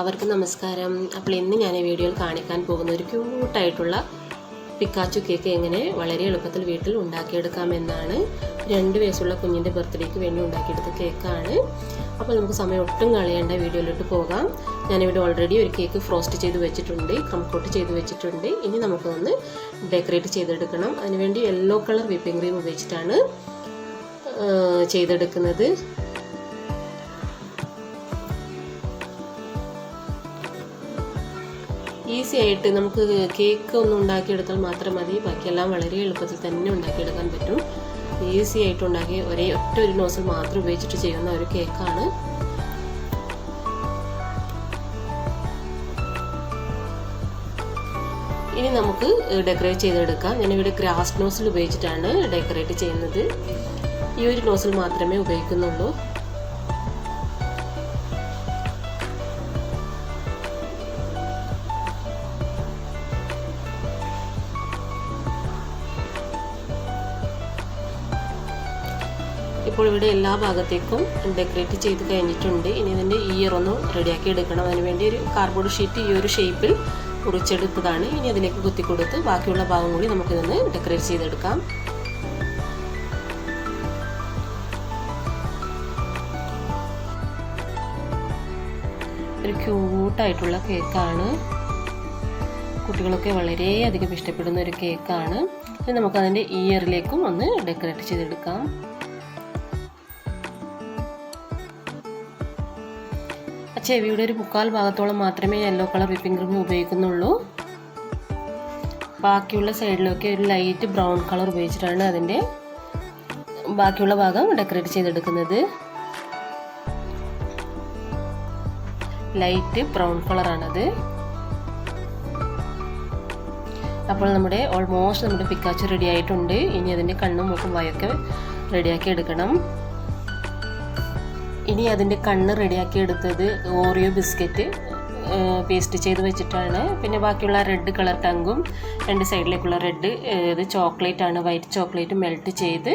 എല്ലാവർക്കും നമസ്കാരം. അപ്പോൾ ഇന്ന് ഞാൻ ഈ വീഡിയോയിൽ കാണിക്കാൻ പോകുന്ന ഒരു ക്യൂട്ടായിട്ടുള്ള പിക്കാച്ചു കേക്ക് എങ്ങനെ വളരെ എളുപ്പത്തിൽ വീട്ടിൽ ഉണ്ടാക്കിയെടുക്കാമെന്നാണ്. 2 വയസ്സുള്ള കുഞ്ഞിൻ്റെ ബർത്ത്ഡേക്ക് വേണ്ടി ഉണ്ടാക്കിയെടുത്ത കേക്കാണ്. അപ്പോൾ നമുക്ക് സമയം ഒട്ടും കളയേണ്ട വീഡിയോയിലോട്ട് പോകാം. ഞാനിവിടെ ഓൾറെഡി ഒരു കേക്ക് ഫ്രോസ്റ്റ് ചെയ്ത് വെച്ചിട്ടുണ്ട്, ക്രം കോട്ട് ചെയ്ത് വെച്ചിട്ടുണ്ട്. ഇനി നമുക്കൊന്ന് ഡെക്കറേറ്റ് ചെയ്തെടുക്കണം. അതിനുവേണ്ടി യെല്ലോ കളർ വിപ്പിംഗ് ക്രീം ഉപയോഗിച്ചിട്ടാണ് ചെയ്തെടുക്കുന്നത്. ഈസി ആയിട്ട് നമുക്ക് കേക്ക് ഒന്ന് ഉണ്ടാക്കിയെടുത്താൽ മാത്രം മതി, ബാക്കിയെല്ലാം വളരെ എളുപ്പത്തിൽ തന്നെ ഉണ്ടാക്കിയെടുക്കാൻ പറ്റും. ഈസി ആയിട്ട് ഉണ്ടാക്കി ഒറ്റ ഒരു നോസിൽ മാത്രം ഉപയോഗിച്ചിട്ട് ചെയ്യുന്ന ഒരു കേക്കാണ്. ഇനി നമുക്ക് ഡെക്കറേറ്റ് ചെയ്തെടുക്കാം. ഞാനിവിടെ ഗ്രാസ് നോസിൽ ഉപയോഗിച്ചിട്ടാണ് ഡെക്കറേറ്റ് ചെയ്യുന്നത്. ഈ ഒരു നോസിൽ മാത്രമേ ഉപയോഗിക്കുന്നുള്ളൂ. ഇപ്പോൾ ഇവിടെ എല്ലാ ഭാഗത്തേക്കും ഡെക്കറേറ്റ് ചെയ്ത് കഴിഞ്ഞിട്ടുണ്ട്. ഇനി ഇതിൻ്റെ ഇയർ ഒന്ന് റെഡിയാക്കി എടുക്കണം. അതിനുവേണ്ടി ഒരു കാർഡ്ബോർഡ് ഷീറ്റ് ഈ ഒരു ഷേപ്പിൽ മുറിച്ചെടുത്തതാണ്. ഇനി അതിലേക്ക് കുത്തിക്കൊടുത്ത് ബാക്കിയുള്ള ഭാഗം കൂടി നമുക്കിതൊന്ന് ഡെക്കറേറ്റ് ചെയ്തെടുക്കാം. ഒരു ക്യൂട്ടായിട്ടുള്ള കേക്കാണ്. കുട്ടികളൊക്കെ വളരെയധികം ഇഷ്ടപ്പെടുന്ന ഒരു കേക്കാണ്. ഇനി നമുക്കതിൻ്റെ ഇയറിലേക്കും ഒന്ന് ഡെക്കറേറ്റ് ചെയ്തെടുക്കാം. ചെവിയുടെ ഒരു 1/4 ഭാഗത്തോളം മാത്രമേ യെല്ലോ കളർ വിപ്പിംഗ് ക്രീം ഉപയോഗിക്കുന്നുള്ളൂ. ബാക്കിയുള്ള സൈഡിലൊക്കെ ഒരു ലൈറ്റ് ബ്രൗൺ കളർ ഉപയോഗിച്ചിട്ടാണ് അതിൻ്റെ ബാക്കിയുള്ള ഭാഗം ഡെക്കറേറ്റ് ചെയ്തെടുക്കുന്നത്. ലൈറ്റ് ബ്രൗൺ കളറാണത്. അപ്പോൾ ഓൾമോസ്റ്റ് നമ്മുടെ പിക്കാച്ചു റെഡി ആയിട്ടുണ്ട്. ഇനി അതിൻ്റെ കണ്ണും മൂക്കും വായൊക്കെ റെഡിയാക്കി എടുക്കണം. ഇനി അതിൻ്റെ കണ്ണ് റെഡിയാക്കി എടുത്തത് ഓറിയോ ബിസ്ക്കറ്റ് പേസ്റ്റ് ചെയ്ത് വെച്ചിട്ടാണ്. പിന്നെ ബാക്കിയുള്ള റെഡ് കളർ ടങ്കും 2 സൈഡിലേക്കുള്ള റെഡ് ഇത് ചോക്ലേറ്റ് ആണ്, വൈറ്റ് ചോക്ലേറ്റ് മെൽറ്റ് ചെയ്ത്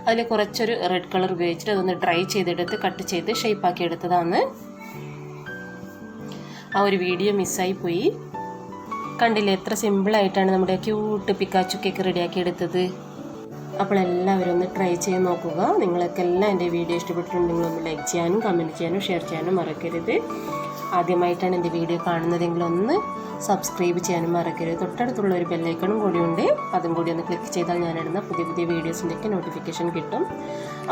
അതിൽ കുറച്ചൊരു റെഡ് കളർ ഉപയോഗിച്ചിട്ട് അതൊന്ന് ഡ്രൈ ചെയ്തെടുത്ത് കട്ട് ചെയ്ത് ഷേപ്പാക്കി എടുത്തതാണ്. ആ ഒരു വീഡിയോ മിസ്സായി പോയി. കണ്ടില്ലേ എത്ര സിമ്പിളായിട്ടാണ് നമ്മുടെ ക്യൂട്ട് പിക്കാച്ചു കേക്ക് റെഡിയാക്കി എടുത്തത്. അപ്പോൾ എല്ലാവരും ഒന്ന് ട്രൈ ചെയ്ത് നോക്കുക. നിങ്ങൾക്കെല്ലാം എൻ്റെ വീഡിയോ ഇഷ്ടപ്പെട്ടിട്ടുണ്ടെങ്കിൽ ഒന്ന് ലൈക്ക് ചെയ്യാനും കമൻറ്റ് ചെയ്യാനും ഷെയർ ചെയ്യാനും മറക്കരുത്. ആദ്യമായിട്ടാണ് എൻ്റെ വീഡിയോ കാണുന്നതെങ്കിൽ ഒന്ന് സബ്സ്ക്രൈബ് ചെയ്യാനും മറക്കരുത്. തൊട്ടടുത്തുള്ള ഒരു ബെല്ലൈക്കണും കൂടിയുണ്ട്, അതും കൂടി ഒന്ന് ക്ലിക്ക് ചെയ്താൽ ഞാനിടുന്ന പുതിയ വീഡിയോസിൻ്റെയൊക്കെ നോട്ടിഫിക്കേഷൻ കിട്ടും.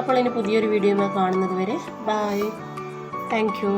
അപ്പോൾ ഇനി പുതിയൊരു വീഡിയോ കാണുന്നത് വരെ ബൈ. Thank you.